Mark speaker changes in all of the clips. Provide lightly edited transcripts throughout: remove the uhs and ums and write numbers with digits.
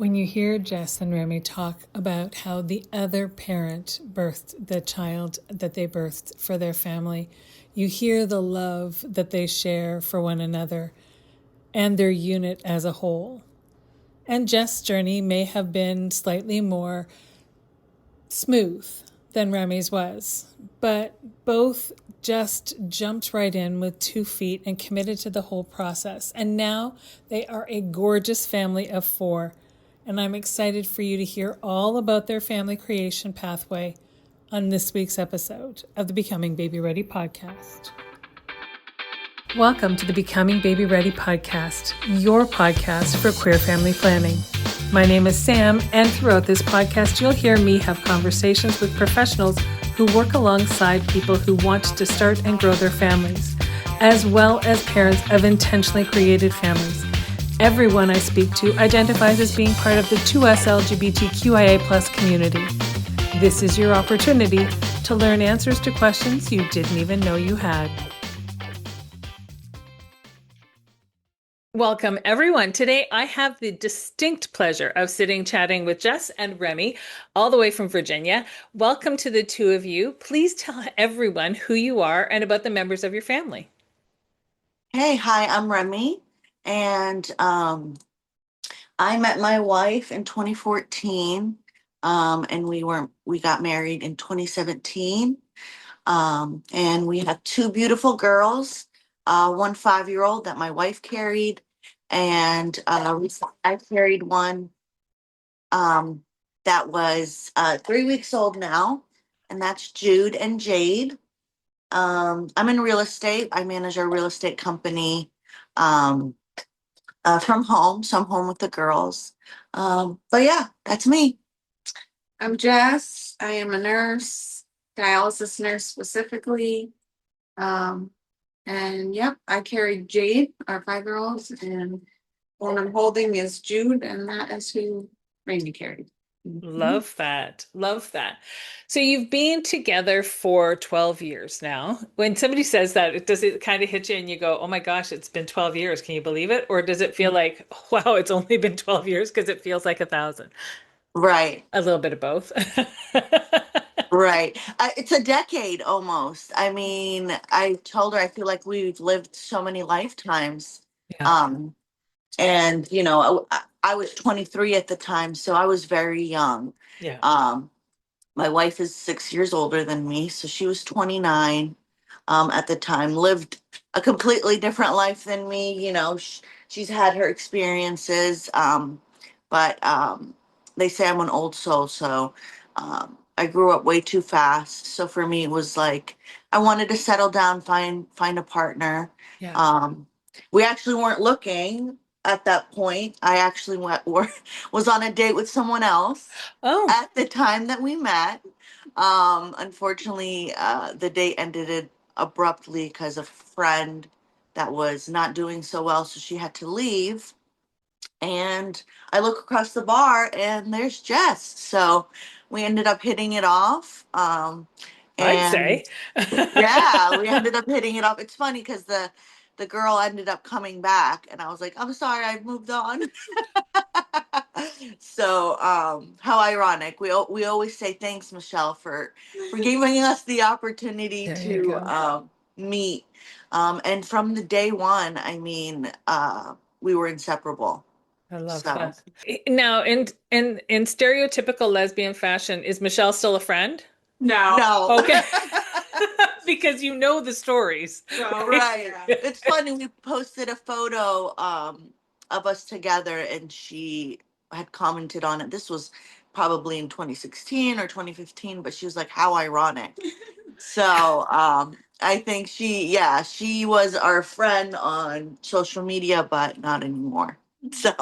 Speaker 1: When you hear Jess and Remy talk about how the other parent birthed the child that they birthed for their family, you hear the love that they share for one another and their unit as a whole. And Jess' journey may have been slightly more smooth than Remy's was, but both just jumped right in with 2 feet and committed to the whole process. And now they are a gorgeous family of 4. And I'm excited for you to hear all about their family creation pathway on this week's episode of the Becoming Baby Ready podcast. Welcome to the Becoming Baby Ready podcast, your podcast for queer family planning. My name is Sam, and throughout this podcast, you'll hear me have conversations with professionals who work alongside people who want to start and grow their families, as well as parents of intentionally created families. Everyone I speak to identifies as being part of the 2S LGBTQIA+ community. This is your opportunity to learn answers to questions you didn't even know you had. Welcome, everyone. Today, I have the distinct pleasure of chatting with Jess and Remy, all the way from Virginia. Welcome to the two of you. Please tell everyone who you are and about the members of your family.
Speaker 2: Hi, I'm Remy, and I met my wife in 2014, and we got married in 2017, and we have 2 beautiful girls, one 5-year-old that my wife carried, and I carried one that was 3 weeks old now, and that's Jude and Jade. I'm in real estate. I manage our real estate company from home, so I'm home with the girls. But yeah, that's me.
Speaker 3: I'm Jess. I am a nurse, dialysis nurse specifically. And yep, I carried Jade, our 5-year-old, and one I'm holding is Jude, and that is who Remy carried.
Speaker 1: Love that. Love that. So you've been together for 12 years now. When somebody says that, does it kind of hit you and you go, oh my gosh, it's been 12 years. Can you believe it? Or does it feel like, wow, it's only been 12 years because it feels like 1,000?
Speaker 2: Right,
Speaker 1: A little bit of both.
Speaker 2: right. It's a decade almost. I mean, I told her I feel like we've lived so many lifetimes.
Speaker 1: Yeah.
Speaker 2: And I was 23 at the time, so I was very young.
Speaker 1: Yeah.
Speaker 2: My wife is 6 years older than me, so she was 29 at the time, lived a completely different life than me. She's had her experiences, but they say I'm an old soul, so I grew up way too fast. So for me, it was like I wanted to settle down, find a partner.
Speaker 1: Yeah.
Speaker 2: We actually weren't looking at that point. I actually was on a date with someone else at the time that we met. Unfortunately, the date ended abruptly because a friend that was not doing so well, so she had to leave. And I look across the bar and there's Jess. So we ended up hitting it off.
Speaker 1: I'd say.
Speaker 2: Yeah, we ended up hitting it off. It's funny because the girl ended up coming back and I was like, I'm sorry, I've moved on. So how ironic. We always say thanks, Michelle, for giving us the opportunity
Speaker 1: There you
Speaker 2: to
Speaker 1: go.
Speaker 2: meet. And from the day one, I mean, we were inseparable.
Speaker 1: I love
Speaker 2: So
Speaker 1: that. Now, in stereotypical lesbian fashion, is Michelle still a friend?
Speaker 2: no.
Speaker 1: Okay. Because you know the stories.
Speaker 2: Right. It's funny. We posted a photo of us together, and she had commented on it. This was probably in 2016 or 2015, but she was like, "How ironic." So I think she was our friend on social media, but not anymore. So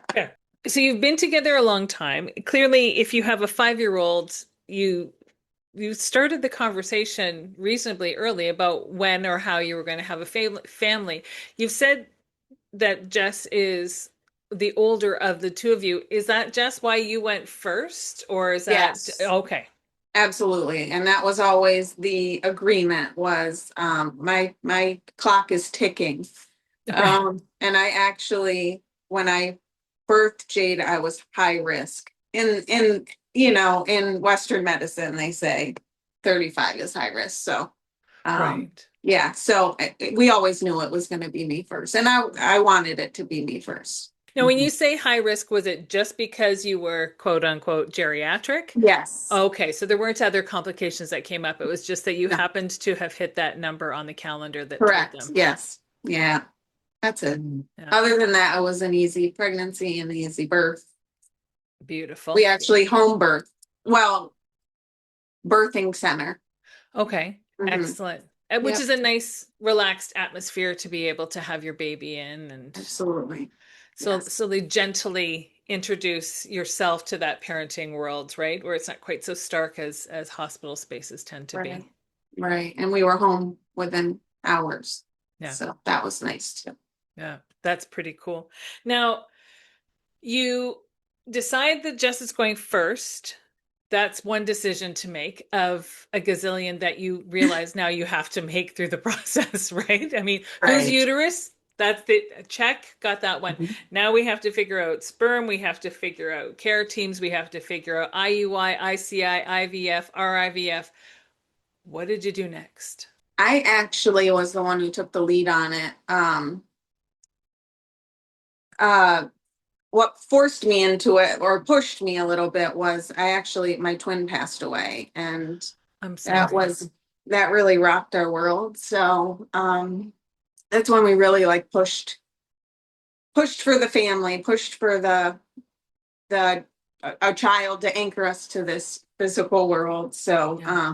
Speaker 1: Okay. So you've been together a long time. Clearly, if you have a 5-year-old, you started the conversation reasonably early about when or how you were going to have a family. You've said that Jess is the older of the two of you. Is that just why you went first, or is that
Speaker 3: Yes.
Speaker 1: okay?
Speaker 3: Absolutely. And that was always the agreement was my clock is ticking. And I actually, when I birthed Jade, I was high risk. In in Western medicine, they say 35 is high risk. So,
Speaker 1: Right.
Speaker 3: yeah. So we always knew it was going to be me first, and I wanted it to be me first.
Speaker 1: Now, when you say high risk, was it just because you were quote unquote geriatric?
Speaker 3: Yes.
Speaker 1: Okay, so there weren't other complications that came up. It was just that you
Speaker 3: No.
Speaker 1: happened to have hit that number on the calendar that told
Speaker 3: Correct.
Speaker 1: them.
Speaker 3: Yes. Yeah. That's it.
Speaker 1: Yeah,
Speaker 3: Other than that, it was an easy pregnancy and an easy birth.
Speaker 1: beautiful.
Speaker 3: We actually home birth. Well, birthing center.
Speaker 1: Okay,
Speaker 3: Mhm.
Speaker 1: excellent. Which
Speaker 3: Yep.
Speaker 1: is a nice, relaxed atmosphere to be able to have your baby in, and
Speaker 3: Absolutely.
Speaker 1: so
Speaker 3: Yes.
Speaker 1: so they gently introduce yourself to that parenting world, right? Where it's not quite so stark as hospital spaces tend to
Speaker 3: Right.
Speaker 1: be.
Speaker 3: Right. And we were home within hours.
Speaker 1: Yeah.
Speaker 3: So that was nice too.
Speaker 1: Yeah, that's pretty cool. Now, you decide that Jess is going first. That's one decision to make of a gazillion that you realize now you have to make through the process, right? I mean, whose
Speaker 2: Right.
Speaker 1: uterus? That's the check, got that one.
Speaker 3: Mhm.
Speaker 1: Now we have to figure out sperm, we have to figure out care teams, we have to figure out IUI, ICI, IVF, RIVF. What did you do next?
Speaker 3: I actually was the one who took the lead on it. Uh, what forced me into it or pushed me a little bit was my twin passed away, and
Speaker 1: I'm sorry.
Speaker 3: that really rocked our world. So that's when we really like pushed for the family, pushed for the a child to anchor us to this physical world. So
Speaker 1: Yeah.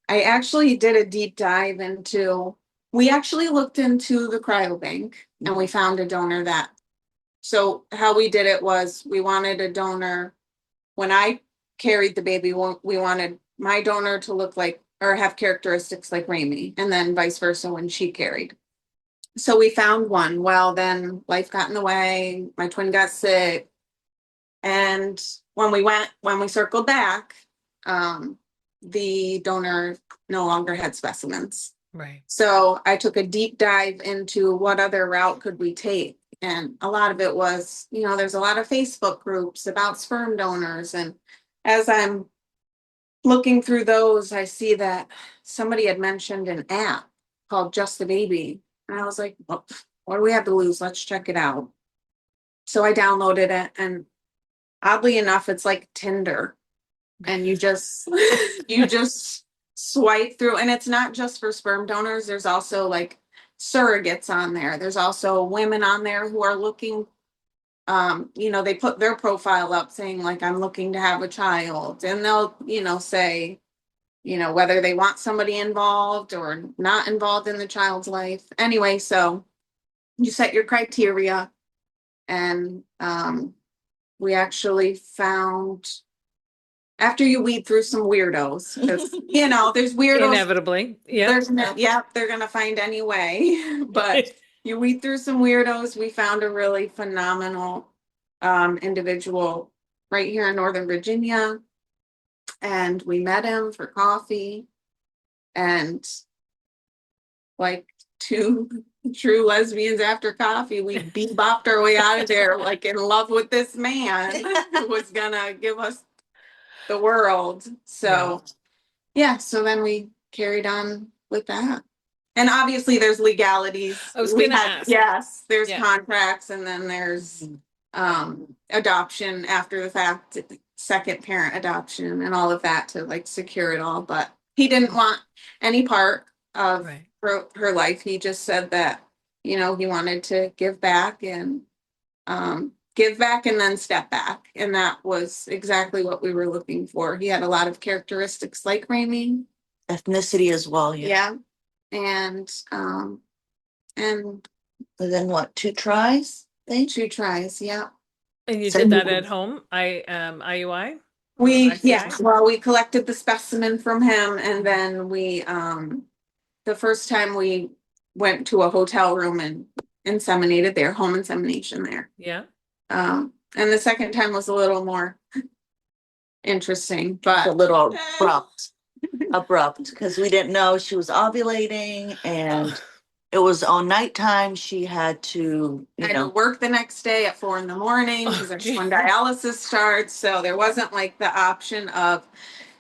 Speaker 3: I actually did a deep dive we actually looked into the cryobank, and we found a donor so how we did it was we wanted a donor. When I carried the baby, we wanted my donor to look like or have characteristics like Reme, and then vice versa when she carried. So we found one. Well, then life got in the way. My twin got sick. And when we circled back, the donor no longer had specimens.
Speaker 1: Right.
Speaker 3: So I took a deep dive into what other route could we take. And a lot of it was, there's a lot of Facebook groups about sperm donors. And as I'm looking through those, I see that somebody had mentioned an app called Just the Baby. And I was like, well, what do we have to lose? Let's check it out. So I downloaded it, and oddly enough, it's like Tinder. And you just swipe through, and it's not just for sperm donors. There's also like surrogates on there. There's also women on there who are looking, they put their profile up saying like, I'm looking to have a child, and they'll, say, whether they want somebody involved or not involved in the child's life. Anyway, so you set your criteria, and we actually found, after you weed through some weirdos, because there's weirdos.
Speaker 1: Inevitably. Yeah.
Speaker 3: They're gonna find any way. But you weed through some weirdos. We found a really phenomenal individual right here in Northern Virginia, and we met him for coffee, and like two true lesbians after coffee, we bebopped our way out of there, like in love with this man who was gonna give us the world. So so then we carried on with that. And obviously there's legalities.
Speaker 1: I was gonna ask.
Speaker 3: Yes, there's
Speaker 1: Yeah.
Speaker 3: contracts, and then there's adoption after the fact, second parent adoption, and all of that to like secure it all. But he didn't want any part of
Speaker 1: Right.
Speaker 3: her life. He just said that, he wanted to give back, and then step back. And that was exactly what we were looking for. He had a lot of characteristics like Reme.
Speaker 2: Ethnicity as well. Yeah.
Speaker 3: Yeah. And
Speaker 2: then what? 2 tries?
Speaker 3: 2 tries. Yeah.
Speaker 1: And you
Speaker 2: So
Speaker 1: did that
Speaker 2: you-
Speaker 1: at home? IUI?
Speaker 3: We
Speaker 1: ICI?
Speaker 3: we collected the specimen from him, and then we the first time we went to a hotel room and inseminated there, home insemination there.
Speaker 1: Yeah.
Speaker 3: And the second time was a little more interesting, but
Speaker 2: a little abrupt because we didn't know she was ovulating, and It was on nighttime. She had to,
Speaker 3: I had to work the next day at 4 a.m. because that's when dialysis starts. So there wasn't like the option of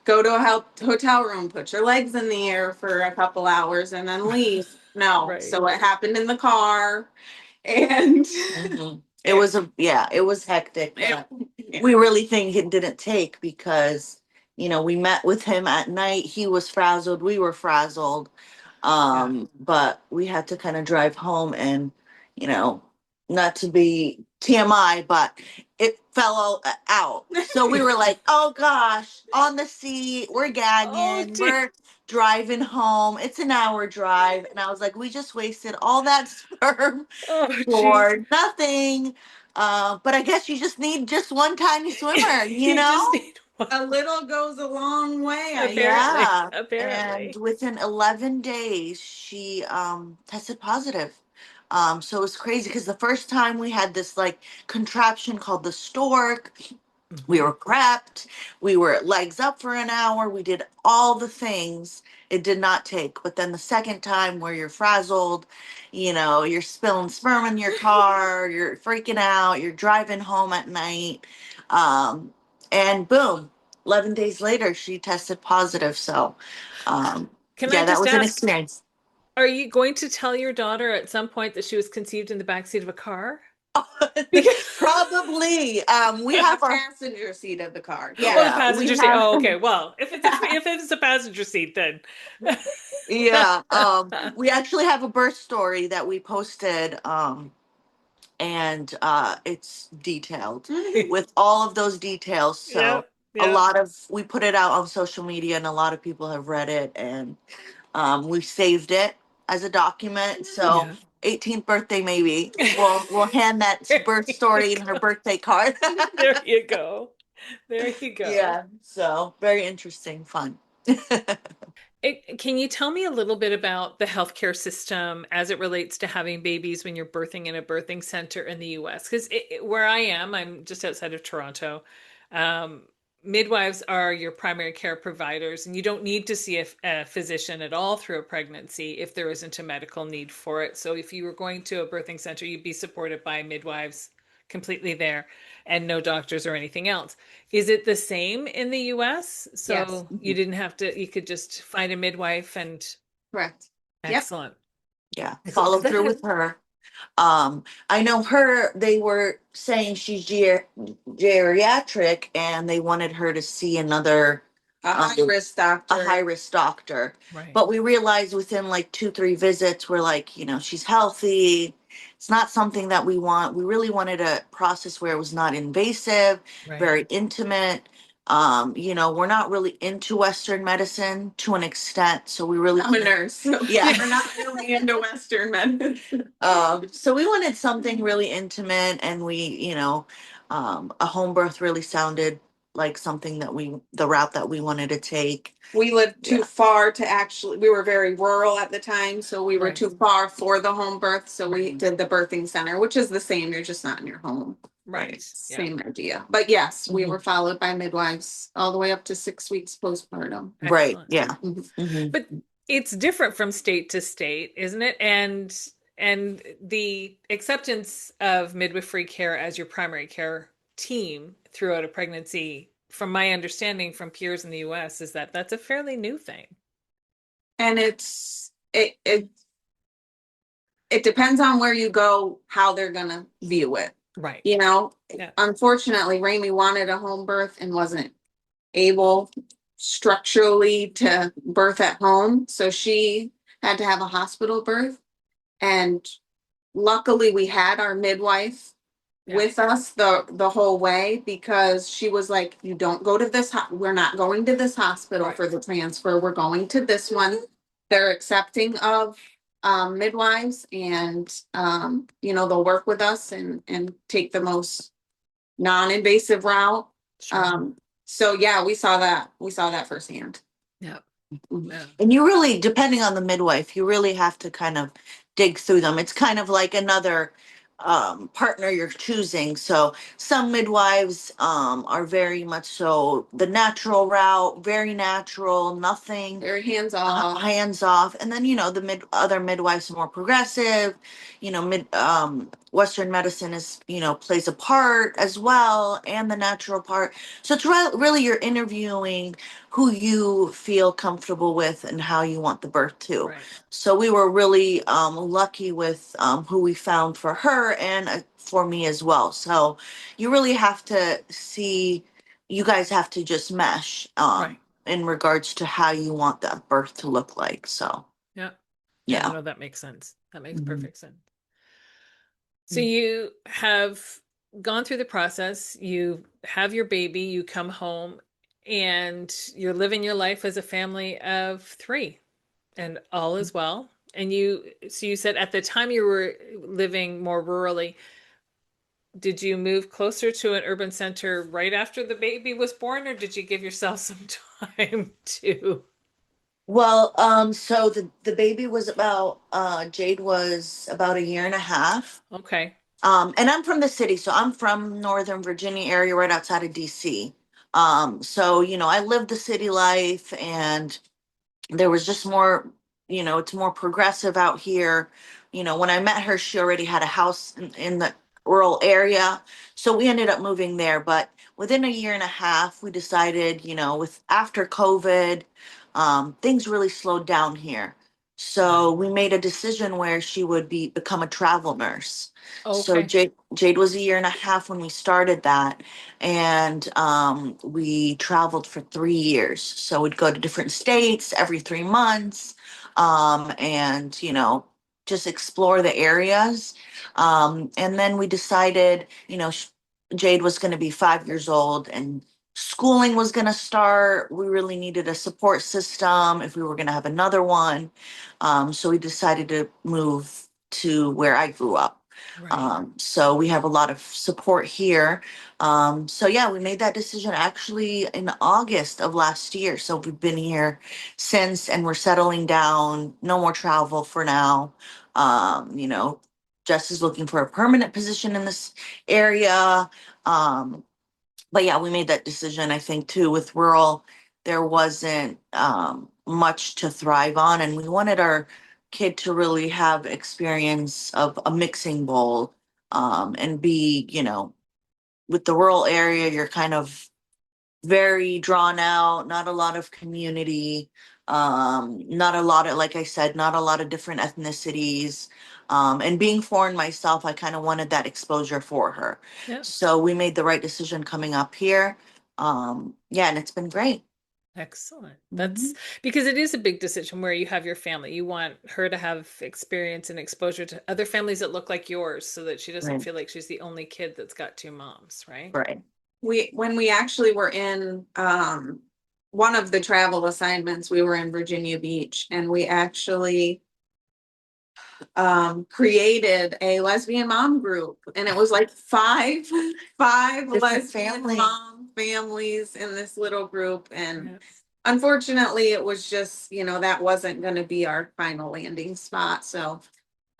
Speaker 3: go to a hotel room, put your legs in the air for a couple hours and then leave. No.
Speaker 1: Right.
Speaker 3: So it happened in the car and
Speaker 2: it was hectic.
Speaker 3: Yeah.
Speaker 2: We really think it didn't take because, we met with him at night. He was frazzled. We were frazzled. But we had to kind of drive home and, not to be TMI, but it fell out. So we were like, oh gosh, on the seat, we're gagging, we're driving home. It's an hour drive. And I was like, we just wasted all that sperm for nothing. But I guess you just need just one tiny swimmer, you know?
Speaker 1: Just need one.
Speaker 3: A little goes a long way.
Speaker 1: Apparently.
Speaker 2: And within 11 days, she tested positive. So it was crazy because the first time we had this like contraption called the stork. We were prepped. We were legs up for an hour. We did all the things. It did not take. But then the second time where you're frazzled, you're spilling sperm in your car, you're freaking out, you're driving home at night. And boom, 11 days later, she tested positive. So, that was an experience.
Speaker 1: Are you going to tell your daughter at some point that she was conceived in the backseat of a car?
Speaker 2: Probably. We have our
Speaker 3: passenger seat of the car.
Speaker 1: Yeah, the passenger seat. Oh, okay. Well, if it's a passenger seat, then
Speaker 2: yeah. We actually have a birth story that we posted. And it's detailed with all of those details. So we put it out on social media, and a lot of people have read it, and we saved it as a document. So 18th birthday, maybe we'll hand that birth story in her birthday card.
Speaker 1: There you go.
Speaker 2: Yeah. So very interesting, fun.
Speaker 1: Can you tell me a little bit about the healthcare system as it relates to having babies when you're birthing in a birthing center in the US? Because where I am, I'm just outside of Toronto. Midwives are your primary care providers, and you don't need to see a physician at all through a pregnancy if there isn't a medical need for it. So if you were going to a birthing center, you'd be supported by midwives completely there and no doctors or anything else. Is it the same in the US? So
Speaker 3: yes.
Speaker 1: You didn't have to, you could just find a midwife and.
Speaker 3: Correct.
Speaker 1: Excellent.
Speaker 2: Yeah. Follow through with her. I know they were saying she's geriatric and they wanted her to see another
Speaker 3: high-risk
Speaker 2: doctor.
Speaker 1: Right.
Speaker 2: But we realized within like 2-3 visits, we're like, she's healthy. It's not something that we want. We really wanted a process where it was not invasive, very intimate. We're not really into Western medicine to an extent. So we really
Speaker 3: I'm a nurse. So
Speaker 2: yeah.
Speaker 3: We're not really into Western medicine.
Speaker 2: So we wanted something really intimate, and we, a home birth really sounded like something that the route that we wanted to take.
Speaker 3: We lived too far to we were very rural at the time, so we were too far for the home birth. So we did the birthing center, which is the same. You're just not in your home.
Speaker 1: Right.
Speaker 3: Same idea. But yes, we were followed by midwives all the way up to 6 weeks postpartum.
Speaker 1: Excellent.
Speaker 2: Right. Yeah.
Speaker 1: But it's different from state to state, isn't it? And the acceptance of midwifery care as your primary care team throughout a pregnancy, from my understanding from peers in the US, is that that's a fairly new thing.
Speaker 3: And it depends on where you go, how they're gonna view it.
Speaker 1: Right.
Speaker 3: Unfortunately, Reme wanted a home birth and wasn't able structurally to birth at home. So she had to have a hospital birth. And luckily we had our midwife with us the whole way, because she was like, you don't go to this, we're not going to this hospital for the transfer. We're going to this one. They're accepting of midwives, and they'll work with us and take the most non-invasive route. So yeah, we saw that firsthand.
Speaker 1: Yeah.
Speaker 2: And you really, depending on the midwife, you really have to kind of dig through them. It's kind of like another partner you're choosing. So some midwives are very much so the natural route, very natural, nothing
Speaker 3: Very hands off.
Speaker 2: hands off. And then, the other midwives are more progressive. Western medicine is, plays a part as well, and the natural part. So it's really you're interviewing who you feel comfortable with and how you want the birth to.
Speaker 1: Right.
Speaker 2: So we were really lucky with who we found for her and for me as well. So you really have to see, you guys have to just mesh
Speaker 1: Right.
Speaker 2: in regards to how you want that birth to look like. So,
Speaker 1: Yeah.
Speaker 2: yeah.
Speaker 1: No, that makes sense. That makes
Speaker 2: Mhm.
Speaker 1: perfect sense. So you have gone through the process, you have your baby, you come home, and you're living your life as a family of 3, and all is well. And so you said at the time you were living more rurally, did you move closer to an urban center right after the baby was born, or did you give yourself some time to?
Speaker 2: Well, so the baby was about Jade was about a year and a half.
Speaker 1: Okay.
Speaker 2: And I'm from the city, so I'm from Northern Virginia area, right outside of DC. So I lived the city life, and there was just more, it's more progressive out here. When I met her, she already had a house in the rural area. So we ended up moving there. But within a year and a half, we decided, with after COVID, things really slowed down here. So we made a decision where she would become a travel nurse. So
Speaker 1: Okay.
Speaker 2: Jade was a year and a half when we started that, and we traveled for 3 years. So we'd go to different states every 3 months, and just explore the areas. And then we decided, Jade was going to be 5 years old, and schooling was going to start. We really needed a support system if we were going to have another one. So we decided to move to where I grew up.
Speaker 1: Right.
Speaker 2: So we have a lot of support here. So yeah, we made that decision actually in August of last year. So we've been here since, and we're settling down. No more travel for now. Jess is looking for a permanent position in this area. But yeah, we made that decision. I think too with rural, there wasn't much to thrive on, and we wanted our kid to really have experience of a mixing bowl, and be, with the rural area, you're kind of very drawn out, not a lot of community, not a lot of, like I said, not a lot of different ethnicities. And being foreign myself, I kind of wanted that exposure for her.
Speaker 1: Yeah.
Speaker 2: So we made the right decision coming up here. Yeah, and it's been great.
Speaker 1: Excellent. That's
Speaker 2: Mhm.
Speaker 1: because it is a big decision where you have your family. You want her to have experience and exposure to other families that look like yours so that she doesn't
Speaker 2: Right,
Speaker 1: feel like she's the only kid that's got 2 moms, right?
Speaker 2: right.
Speaker 3: When we actually were in one of the travel assignments, we were in Virginia Beach, and we actually created a lesbian mom group, and it was like five
Speaker 2: Different
Speaker 3: lesbian
Speaker 2: family.
Speaker 3: mom families in this little group. And
Speaker 1: Yeah.
Speaker 3: unfortunately it was just, that wasn't going to be our final landing spot. So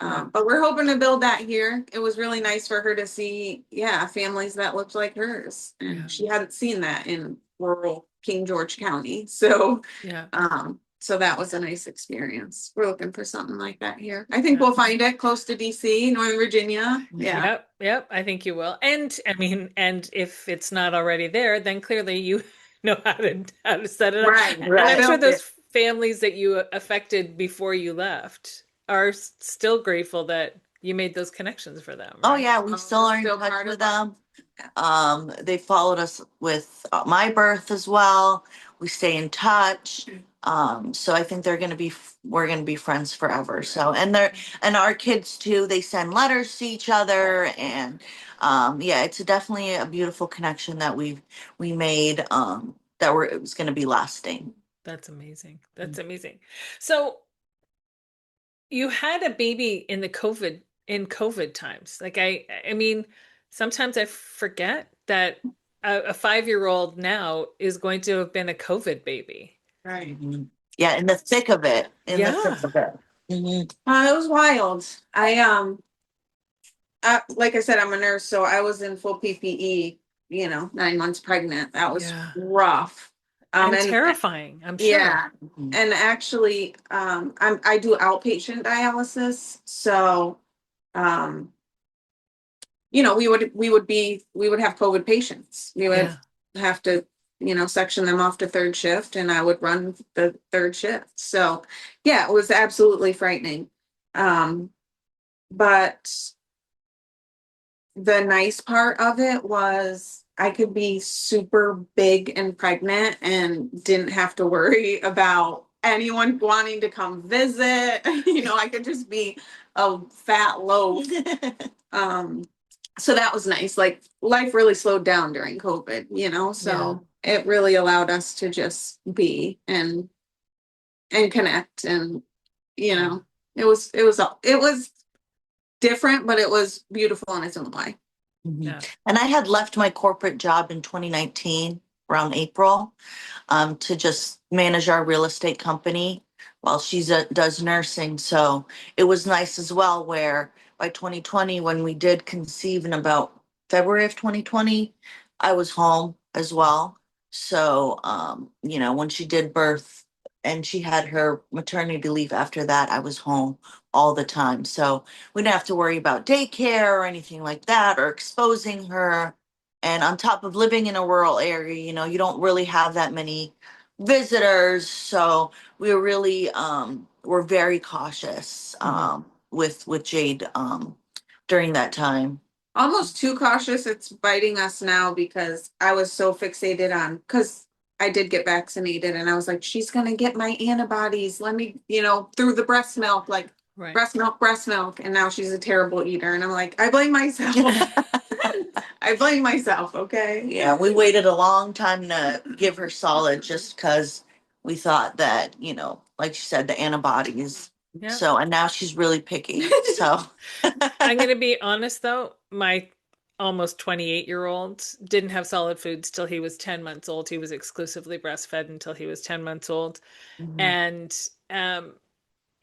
Speaker 3: but we're hoping to build that here. It was really nice for her to see, yeah, families that looked like hers. And
Speaker 1: Yeah.
Speaker 3: she hadn't seen that in rural King George County. So,
Speaker 1: Yeah.
Speaker 3: so that was a nice experience. We're looking for something like that here. I think
Speaker 1: Yeah.
Speaker 3: we'll find it close to DC, Northern Virginia. Yeah.
Speaker 1: Yep. Yep. I think you will. And I mean, and if it's not already there, then clearly you know how to set it up.
Speaker 3: Right.
Speaker 1: And
Speaker 2: Right.
Speaker 1: I'm sure
Speaker 3: Built it.
Speaker 1: those families that you affected before you left are still grateful that you made those connections for them,
Speaker 2: Oh
Speaker 1: right?
Speaker 2: yeah, we still are in
Speaker 3: Still
Speaker 2: touch
Speaker 3: part
Speaker 2: with
Speaker 3: of our.
Speaker 2: them. They followed us with my birth as well. We stay in touch. So I think we're gonna be friends forever. So, and our kids too, they send letters to each other, and yeah, it's definitely a beautiful connection that we made, that it was gonna be lasting.
Speaker 1: That's amazing. That's amazing. So you had a baby in COVID times. Like I mean, sometimes I forget that a 5-year-old now is going to have been a COVID baby.
Speaker 3: Right.
Speaker 2: Mhm. Yeah, in the thick of it. In the thick
Speaker 1: Yeah.
Speaker 2: of it. Mhm.
Speaker 3: It was wild. like I said, I'm a nurse, so I was in full PPE, 9 months pregnant. That was
Speaker 1: Yeah.
Speaker 3: rough.
Speaker 1: And
Speaker 3: And
Speaker 1: terrifying, I'm sure.
Speaker 3: yeah, and actually, I do outpatient dialysis, so, um, we would have COVID patients. We would
Speaker 1: Yeah.
Speaker 3: have to, section them off to third shift, and I would run the third shift. So, yeah, it was absolutely frightening. But the nice part of it was I could be super big and pregnant and didn't have to worry about anyone wanting to come visit. I could just be a fat loaf. So that was nice. Like life really slowed down during COVID, so it really allowed us to just be and connect, and it was different, but it was beautiful in its own way.
Speaker 1: Yeah.
Speaker 2: And I had left my corporate job in 2019 around April to just manage our real estate company while does nursing. So it was nice as well, where by 2020, when we did conceive in about February of 2020, I was home as well. So, when she did birth and she had her maternity leave after that, I was home all the time. So we didn't have to worry about daycare or anything like that or exposing her. And on top of living in a rural area, you don't really have that many visitors. So we were very cautious with Jade during that time.
Speaker 3: Almost too cautious. It's biting us now because I was so fixated on, because I did get vaccinated, and I was like, she's gonna get my antibodies. Let me, through the breast milk, like
Speaker 1: Right.
Speaker 3: breast milk, and now she's a terrible eater. And I'm like, I blame myself. I blame myself, okay?
Speaker 2: Yeah, we waited a long time to give her solid just because we thought that, like you said, the antibodies.
Speaker 1: Yeah.
Speaker 2: So, and now she's really picky. So,
Speaker 1: I'm going to be honest though, my almost 28-year-old didn't have solid foods till he was 10 months old. He was exclusively breastfed until he was 10 months old. And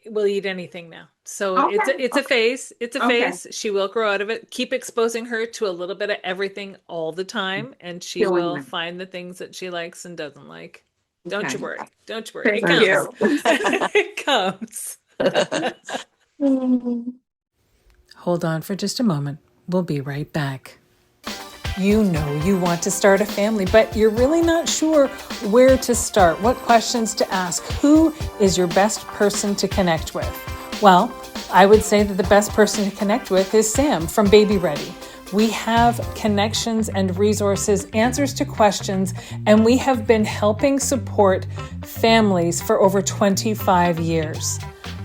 Speaker 1: will eat anything now. So it's a phase. It's a
Speaker 3: Okay.
Speaker 1: phase. She will grow out of it. Keep exposing her to a little bit of everything all the time, and she
Speaker 3: Doing
Speaker 1: will
Speaker 3: that.
Speaker 1: find the things that she likes and doesn't like. Don't you
Speaker 3: Okay.
Speaker 1: worry. Don't you worry.
Speaker 3: Thank
Speaker 1: It
Speaker 3: you.
Speaker 1: comes. It comes. Hold on for just a moment. We'll be right back. You know you want to start a family, but you're really not sure where to start, what questions to ask, who is your best person to connect with. Well, I would say that the best person to connect with is Sam from Baby Ready. We have connections and resources, answers to questions, and we have been helping support families for over 25 years.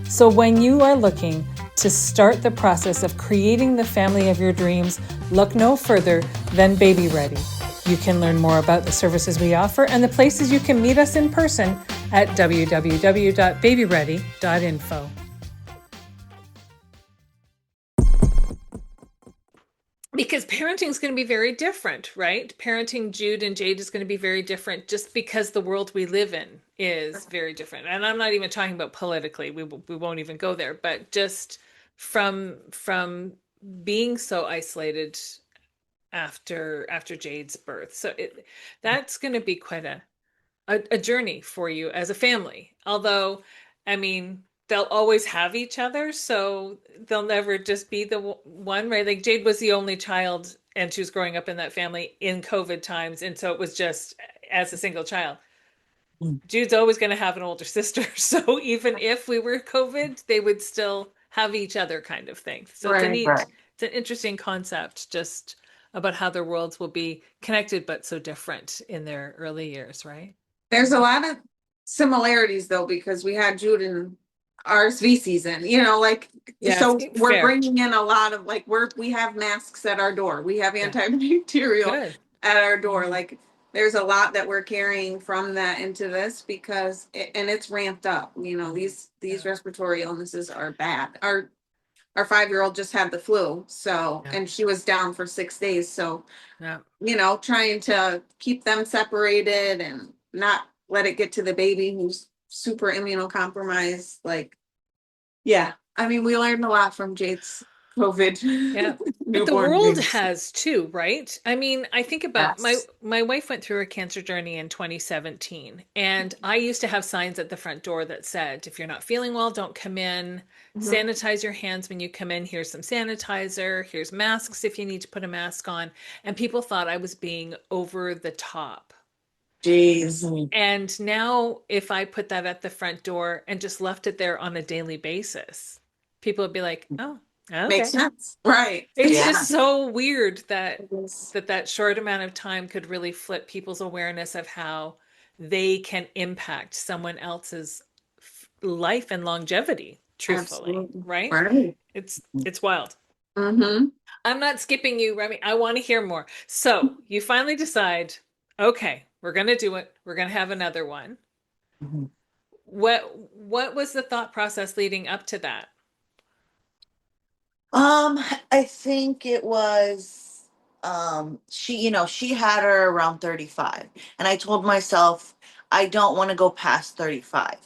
Speaker 1: So when you are looking to start the process of creating the family of your dreams, look no further than Baby Ready. You can learn more about the services we offer and the places you can meet us in person at www.babyready.info. Because parenting is going to be very different, right? Parenting Jude and Jade is going to be very different just because the world we live in is very different. And I'm not even talking about politically. We won't even go there, but just from being so isolated after Jade's birth. So that's going to be quite a journey for you as a family. Although, I mean, they'll always have each other, so they'll never just be the one, right? Like Jade was the only child, and she was growing up in that family in COVID times, and so it was just as a single child. Jude's always going to have an older sister, so even if we were COVID, they would still have each other, kind of thing. So it's a
Speaker 3: Right.
Speaker 1: neat, it's an interesting concept, just about how their worlds will be connected but so different in their early years, right?
Speaker 3: There's a lot of similarities though, because we had Jude in RSV season, like,
Speaker 1: Yeah,
Speaker 3: so
Speaker 1: it's
Speaker 3: we're
Speaker 1: fair.
Speaker 3: bringing in a lot of, like, we have masks at our door. We have antibacterial
Speaker 1: Good.
Speaker 3: at our door. Like, there's a lot that we're carrying from that into this because, and it's ramped up, these respiratory illnesses are bad. Our 5-year-old just had the flu, so, and she was down for 6 days. So,
Speaker 1: Yeah.
Speaker 3: trying to keep them separated and not let it get to the baby who's super immunocompromised. Like, yeah, I mean, we learned a lot from Jade's COVID
Speaker 1: Yeah. But the
Speaker 3: newborn
Speaker 1: world
Speaker 3: babies.
Speaker 1: has too, right? I mean, I think about
Speaker 3: Yes.
Speaker 1: my wife went through a cancer journey in 2017, and I used to have signs at the front door that said, if you're not feeling well, don't come in.
Speaker 3: Mhm.
Speaker 1: Sanitize your hands when you come in. Here's some sanitizer. Here's masks if you need to put a mask on. And people thought I was being over the top.
Speaker 3: Jeez.
Speaker 1: And now, if I put that at the front door and just left it there on a daily basis, people would be like, oh,
Speaker 3: Makes
Speaker 1: okay.
Speaker 3: sense. Right.
Speaker 1: It's
Speaker 2: Yeah.
Speaker 1: just so weird
Speaker 3: It is.
Speaker 1: that short amount of time could really flip people's awareness of how they can impact someone else's life and longevity, truthfully,
Speaker 3: Absolutely.
Speaker 1: right?
Speaker 3: Right.
Speaker 1: It's wild.
Speaker 3: Mm-hmm.
Speaker 1: I'm not skipping you, Remy. I want to hear more. So you finally decide, okay, we're gonna do it. We're gonna have another one.
Speaker 2: Mhm.
Speaker 1: What was the thought process leading up to that?
Speaker 2: Um, I think it was she, she had her around 35. And I told myself I don't want to go past 35.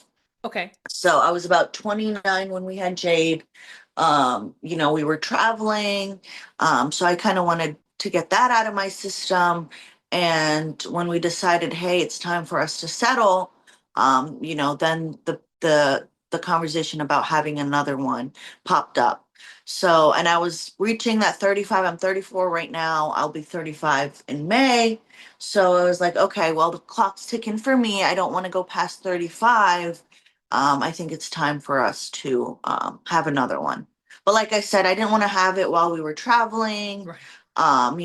Speaker 1: Okay.
Speaker 2: So I was about 29 when we had Jade. We were traveling. So I kind of wanted to get that out of my system. And when we decided, hey, it's time for us to settle, then the conversation about having another one popped up. So, and I was reaching that 35. I'm 34 right now. I'll be 35 in May. So I was like, okay, well, the clock's ticking for me. I don't want to go past 35. I think it's time for us to have another one. But like I said, I didn't want to have it while we were traveling,
Speaker 1: Right.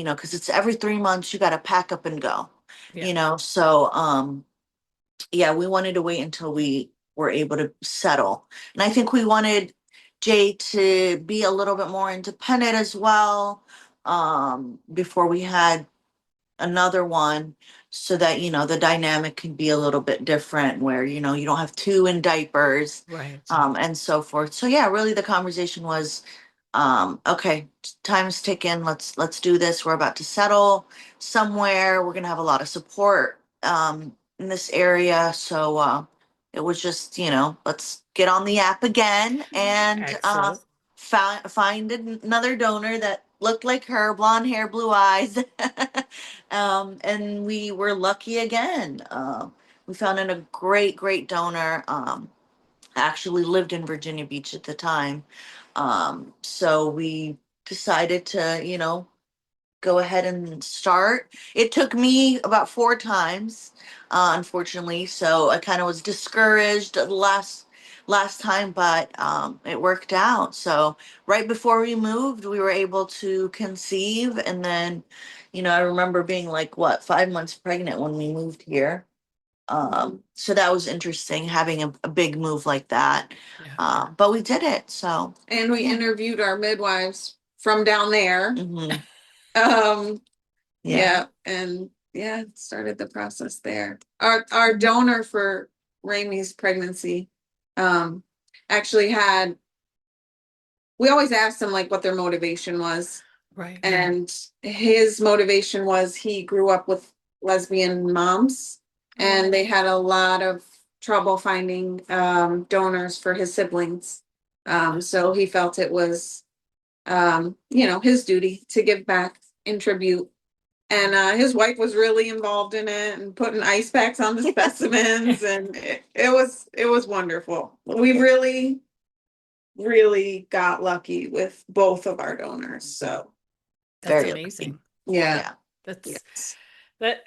Speaker 2: because it's every 3 months you got to pack up and go,
Speaker 1: Yeah.
Speaker 2: So, yeah, we wanted to wait until we were able to settle. And I think we wanted Jay to be a little bit more independent as well, before we had another one, so that the dynamic can be a little bit different, where you don't have two in diapers,
Speaker 1: Right.
Speaker 2: and so forth. So yeah, really the conversation was, okay, time's ticking, let's do this. We're about to settle somewhere, we're gonna have a lot of support in this area. So it was just, let's get on the app again and
Speaker 1: Excellent.
Speaker 2: find another donor that looked like her, blonde hair, blue eyes. And we were lucky again. We found in a great donor. Actually lived in Virginia Beach at the time. So we decided to, go ahead and start. It took me about 4 times, unfortunately. So I kind of was discouraged the last time, but it worked out. So right before we moved, we were able to conceive, and then, I remember being like, what, 5 months pregnant when we moved here. So that was interesting having a big move like that.
Speaker 1: Yeah.
Speaker 2: But we did it. So
Speaker 3: And we
Speaker 2: yeah.
Speaker 3: interviewed our midwives from down there.
Speaker 2: Hmm.
Speaker 3: Um,
Speaker 2: Yeah.
Speaker 3: yeah, and yeah, started the process there. Our donor for Ramey's pregnancy, um, actually had, we always asked them like what their motivation was.
Speaker 1: Right.
Speaker 3: And his motivation was he grew up with lesbian moms, and they had a lot of trouble finding donors for his siblings. So he felt it was his duty to give back in tribute. And his wife was really involved in it and putting ice packs on the specimens, and it was wonderful. We really got lucky with both of our donors. So
Speaker 1: That's
Speaker 2: Very lucky.
Speaker 1: amazing.
Speaker 3: yeah.
Speaker 2: Yeah.
Speaker 1: That's
Speaker 3: Yes.
Speaker 1: that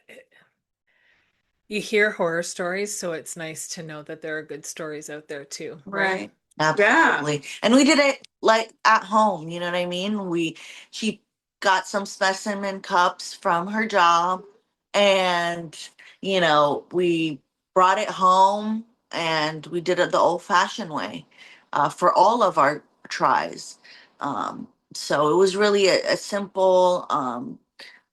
Speaker 1: you hear horror stories, so it's nice to know that there are good stories out there too, right?
Speaker 3: Right. Yeah.
Speaker 2: Absolutely. And we did it like at home, you know what I mean? She got some specimen cups from her job, and, we brought it home, and we did it the old-fashioned way, for all of our tries. So it was really a simple,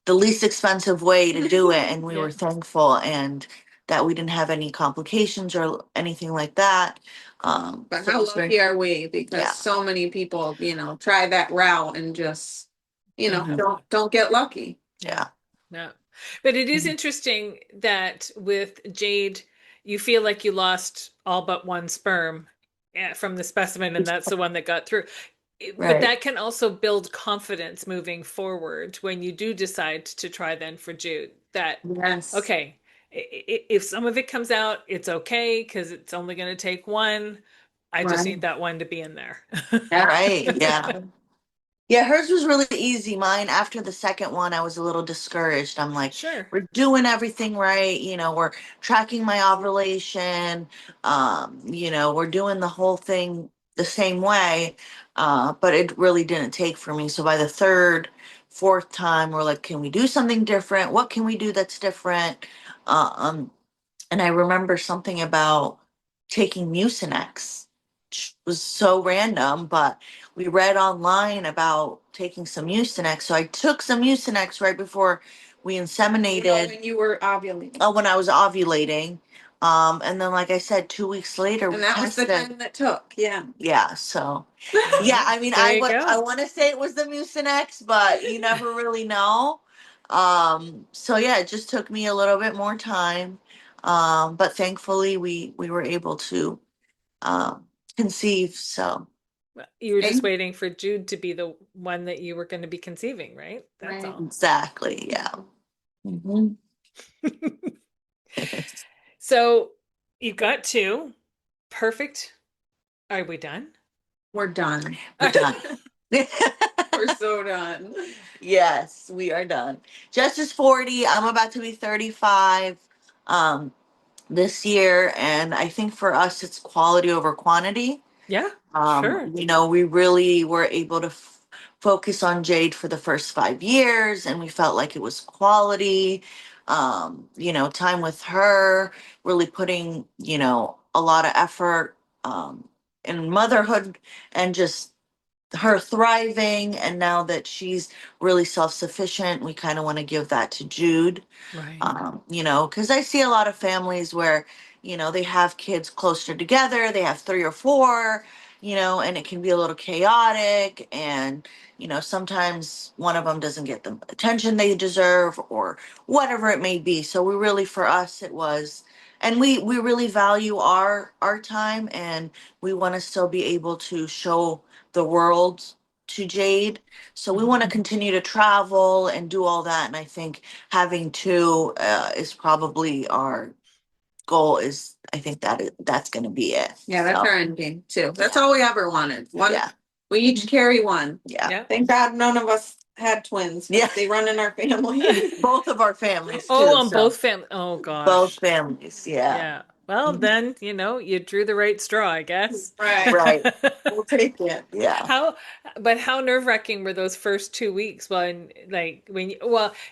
Speaker 2: the least expensive way to do it, and we
Speaker 1: Yeah.
Speaker 2: were thankful, and that we didn't have any complications or anything like that.
Speaker 3: But
Speaker 2: So it
Speaker 3: how
Speaker 2: was very,
Speaker 3: lucky are we? Because
Speaker 2: yeah.
Speaker 3: so many people, try that route and just,
Speaker 2: Mhm.
Speaker 3: don't get lucky.
Speaker 1: Yeah.
Speaker 2: Yeah.
Speaker 1: No. But it is
Speaker 2: Mhm.
Speaker 1: interesting that with Jade, you feel like you lost all but one sperm from the specimen, and that's the one that got through. But
Speaker 2: Right.
Speaker 1: that can also build confidence moving forward when you do decide to try then for Jude. That,
Speaker 3: Yes.
Speaker 1: okay, if some of it comes out, it's okay because it's only going to take one. I just
Speaker 3: Right.
Speaker 1: need that one to be in there.
Speaker 3: Yeah.
Speaker 2: Right. Yeah. Yeah, hers was really easy. Mine, after the second one, I was a little discouraged. I'm like,
Speaker 1: Sure.
Speaker 2: we're doing everything right. We're tracking my ovulation. We're doing the whole thing the same way. But it really didn't take for me. So by the third, fourth time, we're like, can we do something different? What can we do that's different? Um, and I remember something about taking Mucinex, which was so random, but we read online about taking some Mucinex. So I took some Mucinex right before we inseminated.
Speaker 3: When you were ovulating.
Speaker 2: Oh, when I was ovulating. And then, like I said, 2 weeks later, we
Speaker 3: And that was the
Speaker 2: tested.
Speaker 3: time that took. Yeah.
Speaker 2: Yeah, so yeah, I mean,
Speaker 1: There
Speaker 2: I
Speaker 1: you
Speaker 2: would I
Speaker 1: go.
Speaker 2: want to say it was the Mucinex, but you never really know. So yeah, it just took me a little bit more time. But thankfully we were able to um conceive. So
Speaker 1: You were just
Speaker 3: Okay.
Speaker 1: waiting for Jude to be the one that you were going to be conceiving, right? That's
Speaker 3: Right.
Speaker 1: all.
Speaker 2: exactly, yeah. Mhm.
Speaker 1: So you got two. Perfect. Are we done?
Speaker 3: We're done.
Speaker 2: We're done.
Speaker 3: We're so done.
Speaker 2: Yes, we are done. Jess is 40. I'm about to be 35 um this year, and I think for us it's quality over quantity.
Speaker 1: Yeah, sure.
Speaker 2: We really were able to focus on Jade for the first 5 years, and we felt like it was quality. Time with her, really putting, a lot of effort in motherhood and just her thriving. And now that she's really self sufficient, we kind of want to give that to Jude.
Speaker 1: Right.
Speaker 2: Because I see a lot of families where, they have kids closer together, they have three or four, and it can be a little chaotic. And, sometimes one of them doesn't get the attention they deserve or whatever it may be. So we really, for us, it was, and we really value our time, and we want to still be able to show the world to Jade. So we want to continue to travel and do all that. And I think having two is probably our goal. Is I think that's going to be it.
Speaker 3: Yeah, that's
Speaker 2: So,
Speaker 3: our end game too. That's
Speaker 2: yeah.
Speaker 3: all we ever wanted. One.
Speaker 2: Yeah.
Speaker 3: We each carry one.
Speaker 2: Yeah.
Speaker 1: Yeah.
Speaker 3: Thank God none of us had twins.
Speaker 2: Yeah.
Speaker 3: They run in our family.
Speaker 2: Both of our families too.
Speaker 1: Oh, on
Speaker 2: So
Speaker 1: both family. Oh
Speaker 2: both
Speaker 1: gosh.
Speaker 2: families. Yeah.
Speaker 1: Yeah. Well, then, you drew the right straw, I guess.
Speaker 3: Right.
Speaker 2: Right. We'll take it. Yeah.
Speaker 1: How, but how nerve-wracking were those first 2 weeks when, like,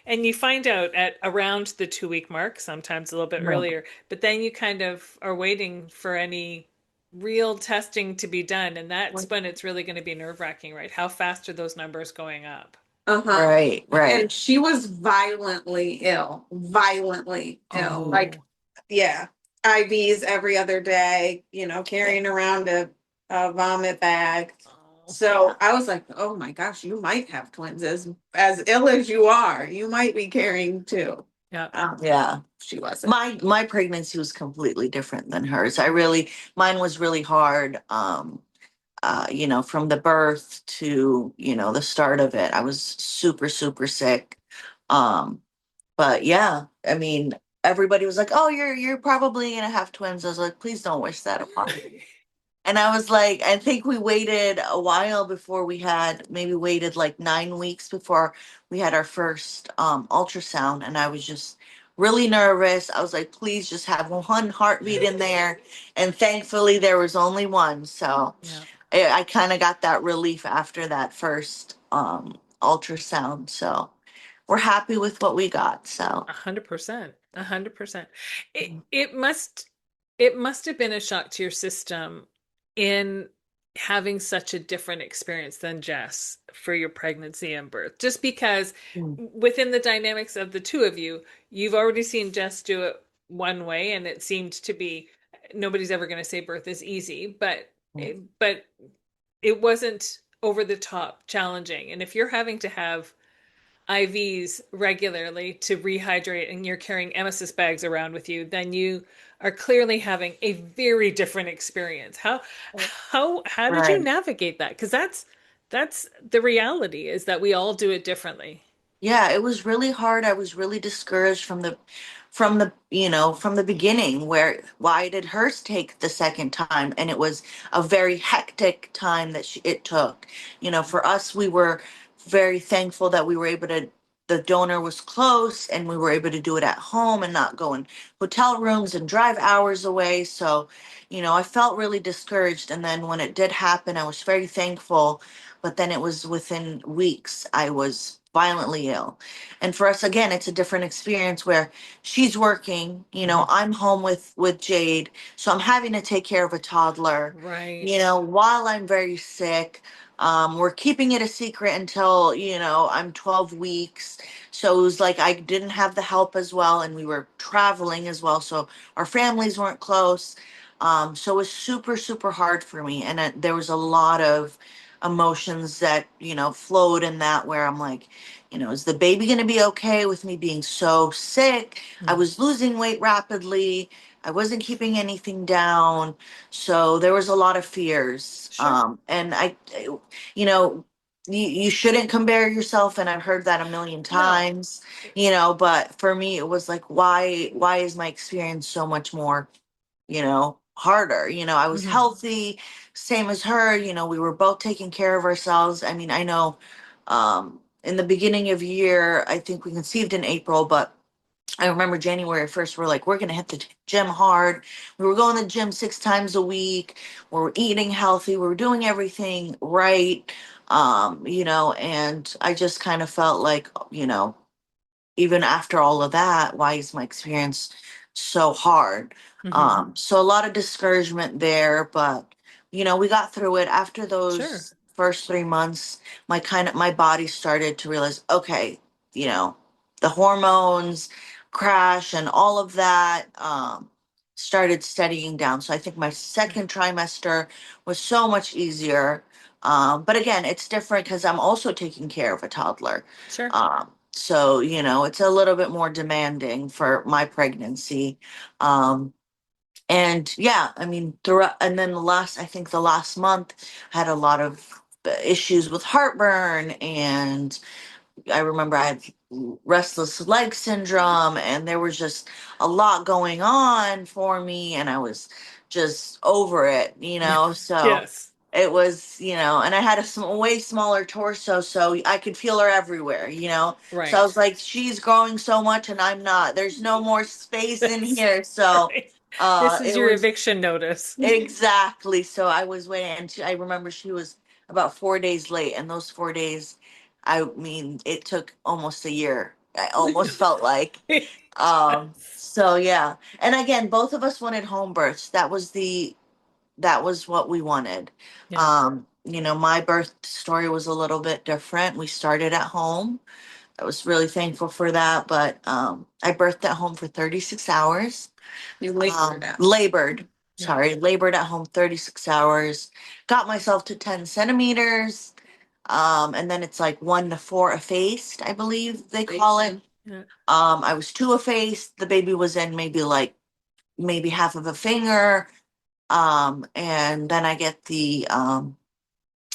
Speaker 1: and you find out at around the 2 week mark, sometimes a little bit
Speaker 2: Right.
Speaker 1: earlier, but then you kind of are waiting for any real testing to be done, and that's when it's really going to be nerve-wracking, right? How fast are those numbers going up?
Speaker 3: Uh-huh.
Speaker 2: Right. Right.
Speaker 3: And she was violently ill. Violently ill.
Speaker 1: Oh.
Speaker 3: Like, yeah. IVs every other day, carrying around a vomit bag.
Speaker 1: Oh.
Speaker 3: So I was like, oh my gosh, you might have twins. As ill as you are, you might be carrying two.
Speaker 1: Yeah.
Speaker 2: Yeah.
Speaker 3: She wasn't.
Speaker 2: My pregnancy was completely different than hers. Mine was really hard. From the birth to, the start of it. I was super, super sick. Um, but yeah, I mean, everybody was like, "Oh, you're probably gonna have twins." I was like, "Please don't wish that upon me." And I was like, I think we waited a while before maybe waited like 9 weeks before we had our first ultrasound. And I was just really nervous. I was like, please just have one heartbeat in there. And thankfully, there was only one. So
Speaker 1: Yeah.
Speaker 2: I kind of got that relief after that first ultrasound. So we're happy with what we got. So
Speaker 1: 100%. 100%. It must have been a shock to your system in having such a different experience than Jess for your pregnancy and birth. Just because
Speaker 2: Mm.
Speaker 1: within the dynamics of the two of you, you've already seen Jess do it one way, and it seemed to be nobody's ever going to say birth is easy, but it wasn't over the top challenging. And if you're having to have IVs regularly to rehydrate and you're carrying emesis bags around with you, then you are clearly having a very different experience. How did you
Speaker 2: right.
Speaker 1: navigate that? Because That's the reality, is that we all do it differently.
Speaker 2: Yeah, it was really hard. I was really discouraged from the beginning, where why did hers take the second time? And it was a very hectic time that it took. For us, we were very thankful that we were able to, the donor was close and we were able to do it at home and not go in hotel rooms and drive hours away. So, I felt really discouraged. And then when it did happen, I was very thankful, but then it was within weeks I was violently ill. And for us, again, it's a different experience where she's working,
Speaker 1: Mhm.
Speaker 2: I'm home with Jade, so I'm having to take care of a toddler,
Speaker 1: Right.
Speaker 2: while I'm very sick. We're keeping it a secret until, I'm 12 weeks. So it was like I didn't have the help as well, and we were traveling as well, so our families weren't close. So it was super, super hard for me. And there was a lot of emotions that, flowed in that, where I'm like, is the baby going to be okay with me being so sick? I
Speaker 1: Mhm.
Speaker 2: was losing weight rapidly. I wasn't keeping anything down. So there was a lot of fears.
Speaker 1: Sure.
Speaker 2: And you know, you shouldn't compare yourself. And I've heard that a million
Speaker 1: No.
Speaker 2: times, but for me, it was like, why is my experience so much more, harder? I was
Speaker 1: Mhm.
Speaker 2: healthy, same as her. We were both taking care of ourselves. I mean, I know, in the beginning of year, I think we conceived in April, but I remember January 1st, we're like, we're going to hit the gym hard. We were going to the gym 6 times a week. We were eating healthy. We were doing everything right. And I just kind of felt like, even after all of that, why is my experience so hard?
Speaker 1: Mhm.
Speaker 2: So a lot of discouragement there, but we got through it. After
Speaker 1: Sure.
Speaker 2: those first 3 months, my body started to realize, okay, you know, the hormones crash and all of that started steadying down. So I think my
Speaker 1: Yeah.
Speaker 2: second trimester was so much easier. But again, it's different because I'm also taking care of a toddler.
Speaker 1: Sure.
Speaker 2: So, it's a little bit more demanding for my pregnancy. And yeah, I mean, throughout, and then I think the last month, I had a lot of issues with heartburn. And I remember I had restless leg syndrome, and there was just a lot going on for me, and I was just over it, so
Speaker 1: Yes.
Speaker 2: it was, and I had a way smaller torso, so I could feel her everywhere, so I was
Speaker 1: Right.
Speaker 2: like, she's growing so much and I'm not, there's no more space in
Speaker 1: That's
Speaker 2: here. So
Speaker 1: right. This is
Speaker 2: it
Speaker 1: your
Speaker 2: was
Speaker 1: eviction notice.
Speaker 2: exactly. So I was waiting, and I remember she was about 4 days late, and those 4 days, I mean, it took almost a year. I almost felt like.
Speaker 1: Yes.
Speaker 2: So yeah. And again, both of us wanted home births. That was what we wanted.
Speaker 1: Yeah.
Speaker 2: My birth story was a little bit different. We started at home. I was really thankful for that, but I birthed at home for 36 hours.
Speaker 3: You labored out.
Speaker 2: Labored,
Speaker 1: Yeah.
Speaker 2: sorry, labored at home 36 hours, got myself to 10 centimeters. And then it's like 1 to 4 effaced, I believe they call it.
Speaker 1: Yeah.
Speaker 2: I was 2 effaced. The baby was in maybe half of a finger. And then I get the